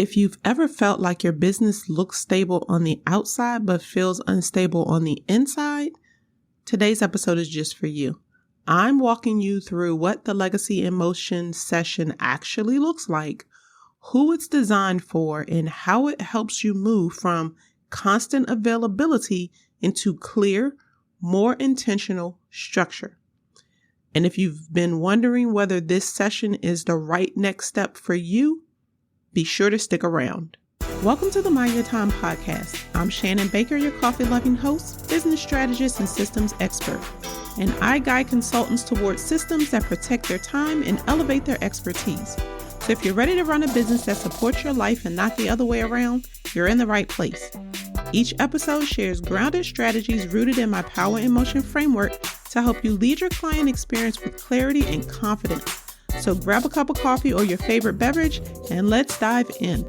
If you've ever felt like your business looks stable on the outside but feels unstable on the inside, today's episode is just for you. I'm walking you through what the Legacy in Motion session actually looks like, who it's designed for, and how it helps you move from constant availability into clear, more intentional structure. And if you've been wondering whether this session is the right next step for you, be sure to stick around. Welcome to the Mind Your Time podcast. I'm Shannon Baker, your coffee-loving host, business strategist, and systems expert. And I guide consultants towards systems that protect their time and elevate their expertise. So if you're ready to run a business that supports your life and not the other way around, you're in the right place. Each episode shares grounded strategies rooted in my Power in Motion framework to help you lead your client experience with clarity and confidence. So grab a cup of coffee or your favorite beverage and let's dive in.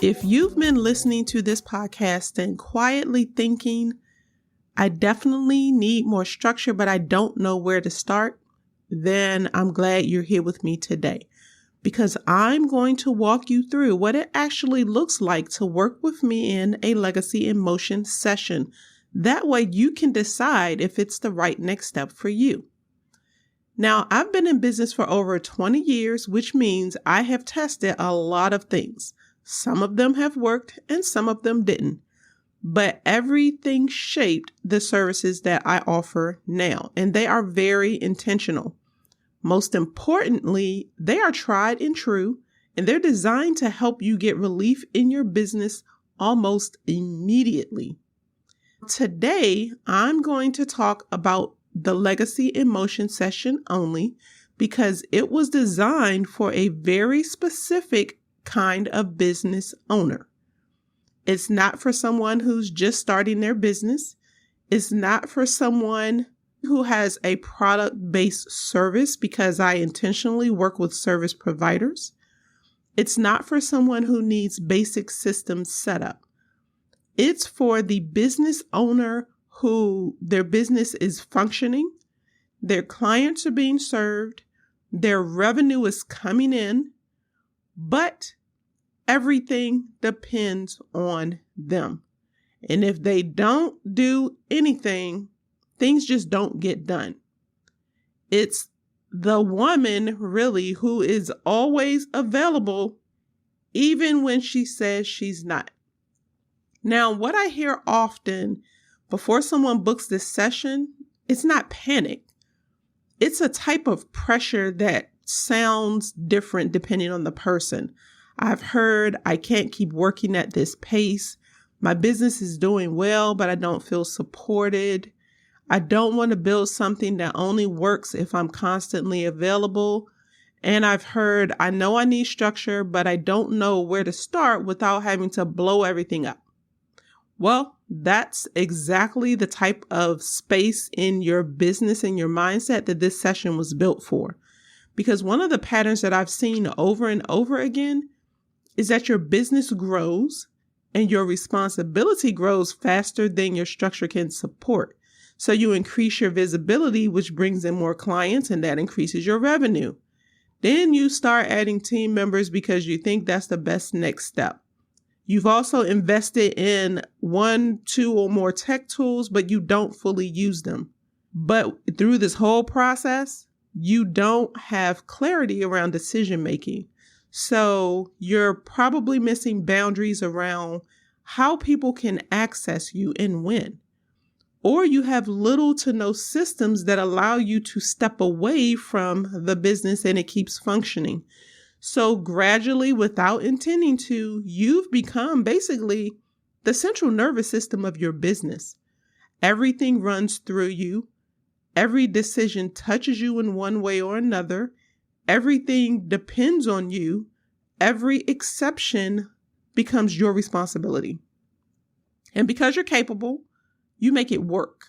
If you've been listening to this podcast and quietly thinking, I definitely need more structure, but I don't know where to start, then I'm glad you're here with me today, because I'm going to walk you through what it actually looks like to work with me in a Legacy in Motion session. That way you can decide if it's the right next step for you. Now, I've been in business for over 20 years, which means I have tested a lot of things. Some of them have worked and some of them didn't. But everything shaped the services that I offer now, and they are very intentional. Most importantly, they are tried and true, and they're designed to help you get relief in your business almost immediately. Today, I'm going to talk about the Legacy in Motion session only because it was designed for a very specific kind of business owner. It's not for someone who's just starting their business. It's not for someone who has a product-based service, because I intentionally work with service providers. It's not for someone who needs basic systems set up. It's for the business owner who their business is functioning, their clients are being served, their revenue is coming in, but everything depends on them. And if they don't do anything, things just don't get done. It's the woman really who is always available, even when she says she's not. Now, what I hear often before someone books this session, it's not panic. It's a type of pressure that sounds different depending on the person. I've heard, I can't keep working at this pace. My business is doing well, but I don't feel supported. I don't want to build something that only works if I'm constantly available. And I've heard, I know I need structure, but I don't know where to start without having to blow everything up. Well, that's exactly the type of space in your business and your mindset that this session was built for. Because one of the patterns that I've seen over and over again is that your business grows and your responsibility grows faster than your structure can support. So you increase your visibility, which brings in more clients, and that increases your revenue. Then you start adding team members because you think that's the best next step. You've also invested in 1, 2, or more tech tools, but you don't fully use them. But through this whole process, you don't have clarity around decision making. So you're probably missing boundaries around how people can access you and when. Or you have little to no systems that allow you to step away from the business and it keeps functioning. So gradually, without intending to, you've become basically the central nervous system of your business. Everything runs through you. Every decision touches you in one way or another. Everything depends on you. Every exception becomes your responsibility. And because you're capable, you make it work.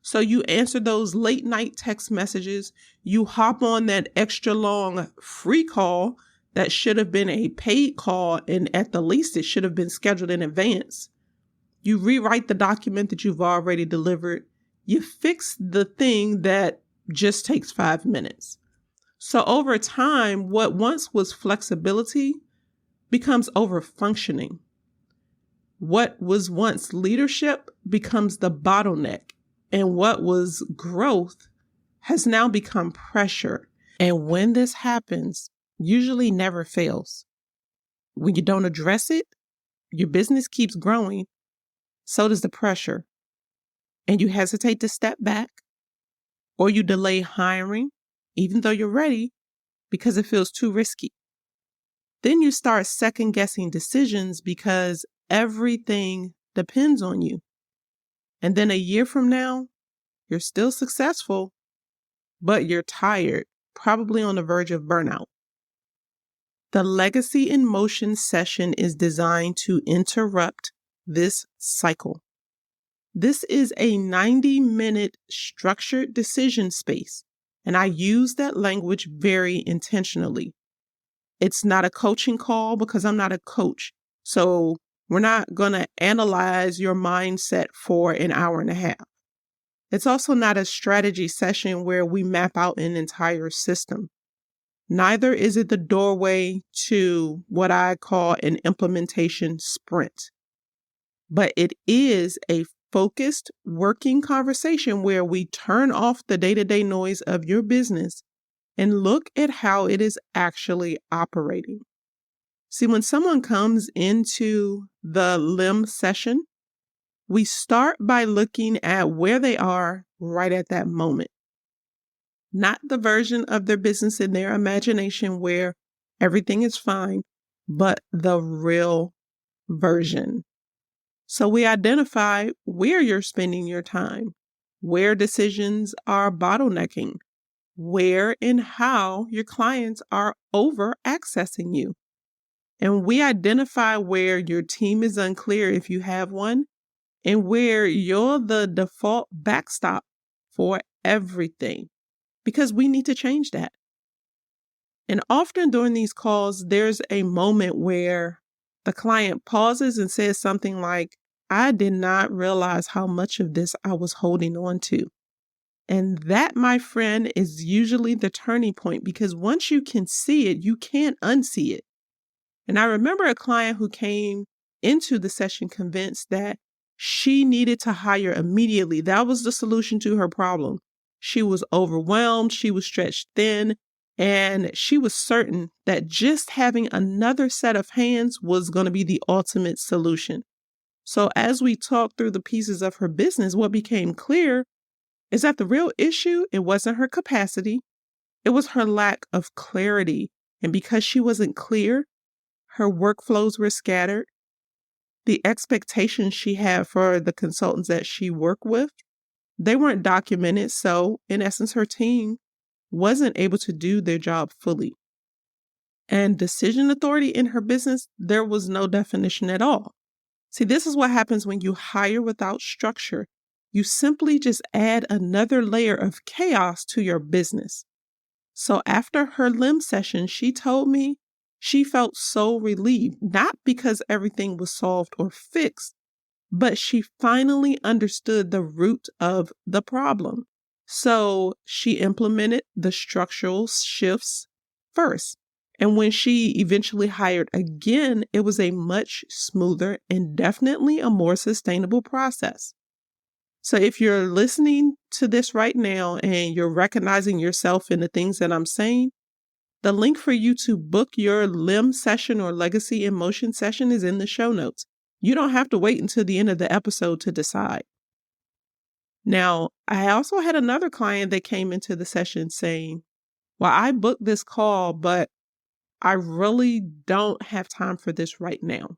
So you answer those late night text messages. You hop on that extra long free call that should have been a paid call, and at the least it should have been scheduled in advance. You rewrite the document that you've already delivered. You fix the thing that just takes 5 minutes. So over time, what once was flexibility becomes overfunctioning. What was once leadership becomes the bottleneck, and what was growth has now become pressure. And when this happens, usually never fails. When you don't address it, your business keeps growing, so does the pressure. And you hesitate to step back, or you delay hiring, even though you're ready, because it feels too risky. Then you start second-guessing decisions because everything depends on you. And then a year from now, you're still successful, but you're tired, probably on the verge of burnout. The Legacy in Motion session is designed to interrupt this cycle. This is a 90-minute structured decision space, and I use that language very intentionally. It's not a coaching call because I'm not a coach, so we're not going to analyze your mindset for an hour and a half. It's also not a strategy session where we map out an entire system. Neither is it the doorway to what I call an implementation sprint. But it is a focused working conversation where we turn off the day-to-day noise of your business and look at how it is actually operating. See, when someone comes into the LIM session, we start by looking at where they are right at that moment. Not the version of their business in their imagination where everything is fine, but the real version. So we identify where you're spending your time, where decisions are bottlenecking, where and how your clients are over accessing you. And we identify where your team is unclear if you have one, and where you're the default backstop for everything, because we need to change that. And often during these calls, there's a moment where the client pauses and says something like, I did not realize how much of this I was holding on to. And that, my friend, is usually the turning point, because once you can see it, you can't unsee it. And I remember a client who came into the session convinced that she needed to hire immediately. That was the solution to her problem. She was overwhelmed, she was stretched thin, and she was certain that just having another set of hands was going to be the ultimate solution. So as we talked through the pieces of her business, what became clear is that the real issue, it wasn't her capacity, it was her lack of clarity. And because she wasn't clear, her workflows were scattered. The expectations she had for the consultants that she worked with, they weren't documented. So in essence, her team wasn't able to do their job fully. And decision authority in her business, there was no definition at all. See, this is what happens when you hire without structure. You simply just add another layer of chaos to your business. So after her LIM session, she told me she felt so relieved, not because everything was solved or fixed, but she finally understood the root of the problem. So she implemented the structural shifts first. And when she eventually hired again, it was a much smoother and definitely a more sustainable process. So if you're listening to this right now and you're recognizing yourself in the things that I'm saying, the link for you to book your LIM session or Legacy in Motion session is in the show notes. You don't have to wait until the end of the episode to decide. Now, I also had another client that came into the session saying, well, I booked this call, but I really don't have time for this right now.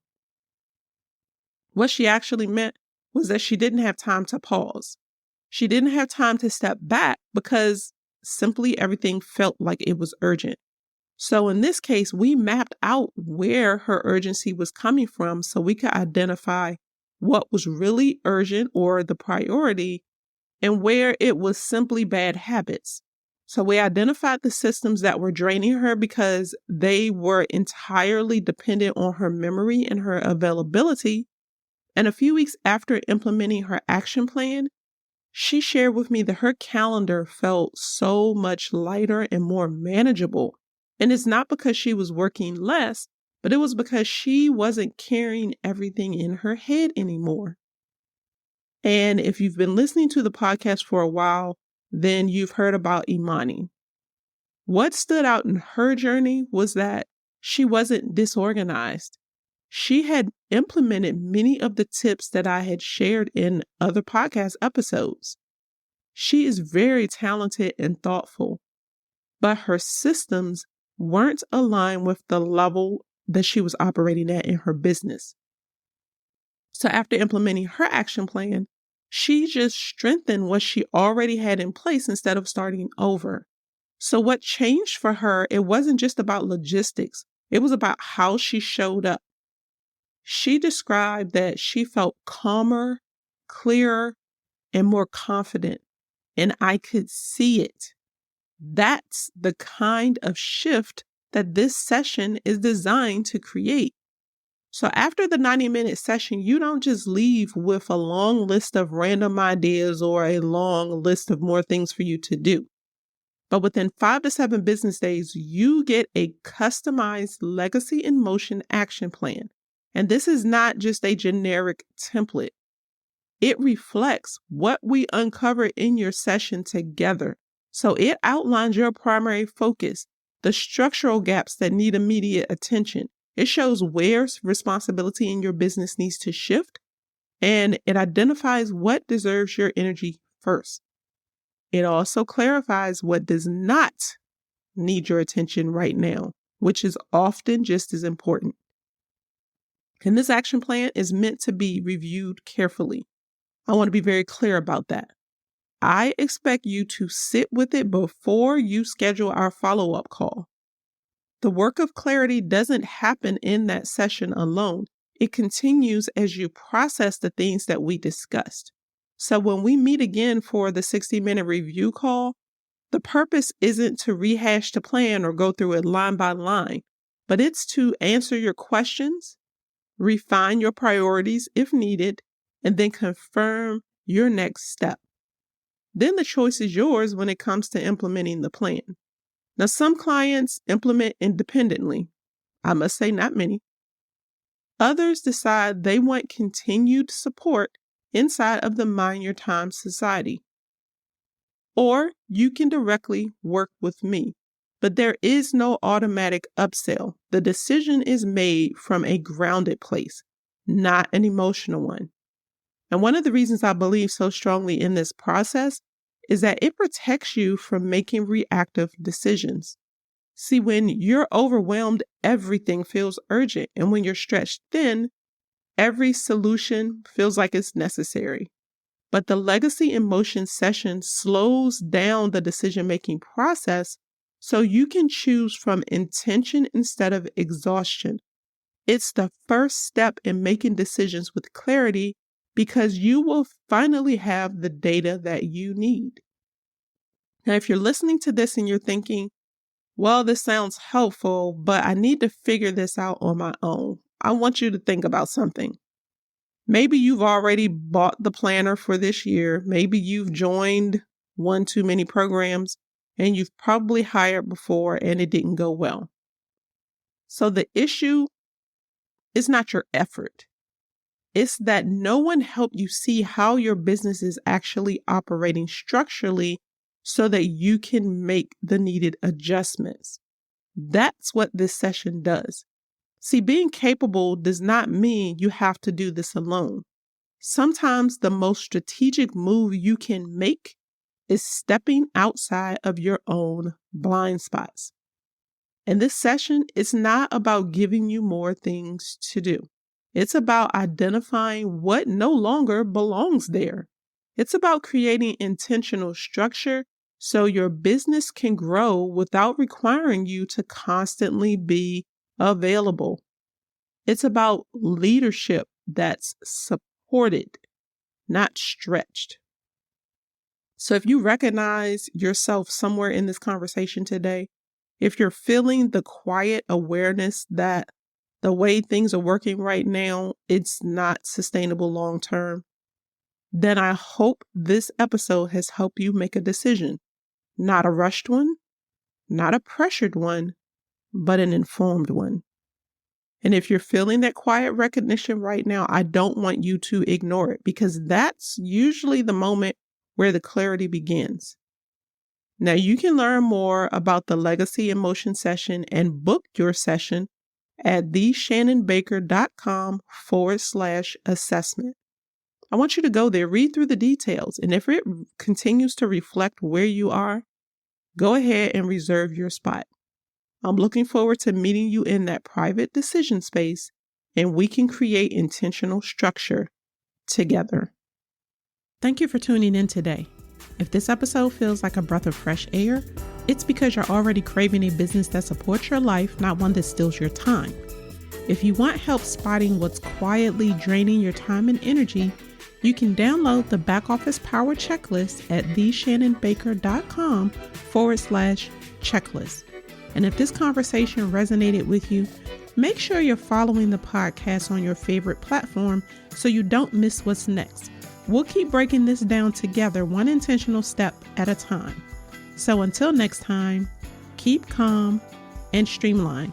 What she actually meant was that she didn't have time to pause. She didn't have time to step back because simply everything felt like it was urgent. So in this case, we mapped out where her urgency was coming from so we could identify what was really urgent or the priority and where it was simply bad habits. So we identified the systems that were draining her because they were entirely dependent on her memory and her availability. And a few weeks after implementing her action plan, she shared with me that her calendar felt so much lighter and more manageable. And it's not because she was working less, but it was because she wasn't carrying everything in her head anymore. And if you've been listening to the podcast for a while, then you've heard about Imani. What stood out in her journey was that she wasn't disorganized. She had implemented many of the tips that I had shared in other podcast episodes. She is very talented and thoughtful, but her systems weren't aligned with the level that she was operating at in her business. So after implementing her action plan, she just strengthened what she already had in place instead of starting over. So what changed for her, it wasn't just about logistics. It was about how she showed up. She described that she felt calmer, clearer, and more confident, and I could see it. That's the kind of shift that this session is designed to create. So after the 90-minute session, you don't just leave with a long list of random ideas or a long list of more things for you to do. But within 5 to 7 business days, you get a customized legacy in motion action plan. And this is not just a generic template. It reflects what we uncovered in your session together. So it outlines your primary focus, the structural gaps that need immediate attention. It shows where responsibility in your business needs to shift, and it identifies what deserves your energy first. It also clarifies what does not need your attention right now, which is often just as important. And this action plan is meant to be reviewed carefully. I want to be very clear about that. I expect you to sit with it before you schedule our follow-up call. The work of clarity doesn't happen in that session alone. It continues as you process the things that we discussed. So when we meet again for the 60-minute review call, the purpose isn't to rehash the plan or go through it line by line, but it's to answer your questions, refine your priorities if needed, and then confirm your next step. Then the choice is yours when it comes to implementing the plan. Now, some clients implement independently. I must say not many. Others decide they want continued support inside of the Mind Your Time Society. Or you can directly work with me. But there is no automatic upsell. The decision is made from a grounded place, not an emotional one. And one of the reasons I believe so strongly in this process is that it protects you from making reactive decisions. See, when you're overwhelmed, everything feels urgent. And when you're stretched thin, every solution feels like it's necessary. But the Legacy in Motion session slows down the decision-making process so you can choose from intention instead of exhaustion. It's the first step in making decisions with clarity because you will finally have the data that you need. Now, if you're listening to this and you're thinking, well, this sounds helpful, but I need to figure this out on my own, I want you to think about something. Maybe you've already bought the planner for this year. Maybe you've joined one too many programs, and you've probably hired before and it didn't go well. So the issue is not your effort. It's that no one helped you see how your business is actually operating structurally so that you can make the needed adjustments. That's what this session does. See, being capable does not mean you have to do this alone. Sometimes the most strategic move you can make is stepping outside of your own blind spots. And this session is not about giving you more things to do. It's about identifying what no longer belongs there. It's about creating intentional structure so your business can grow without requiring you to constantly be available. It's about leadership that's supported, not stretched. So if you recognize yourself somewhere in this conversation today, if you're feeling the quiet awareness that the way things are working right now, it's not sustainable long term, then I hope this episode has helped you make a decision. Not a rushed one, not a pressured one, but an informed one. And if you're feeling that quiet recognition right now, I don't want you to ignore it because that's usually the moment where the clarity begins. Now, you can learn more about the Legacy in Motion session and book your session at theshannonbaker.com/assessment. I want you to go there, read through the details, and if it continues to reflect where you are, go ahead and reserve your spot. I'm looking forward to meeting you in that private decision space, and we can create intentional structure together. Thank you for tuning in today. If this episode feels like a breath of fresh air, it's because you're already craving a business that supports your life, not one that steals your time. If you want help spotting what's quietly draining your time and energy, you can download the Back Office Power Checklist at theshannonbaker.com/checklist. And if this conversation resonated with you, make sure you're following the podcast on your favorite platform so you don't miss what's next. We'll keep breaking this down together, one intentional step at a time. So until next time, keep calm and streamline.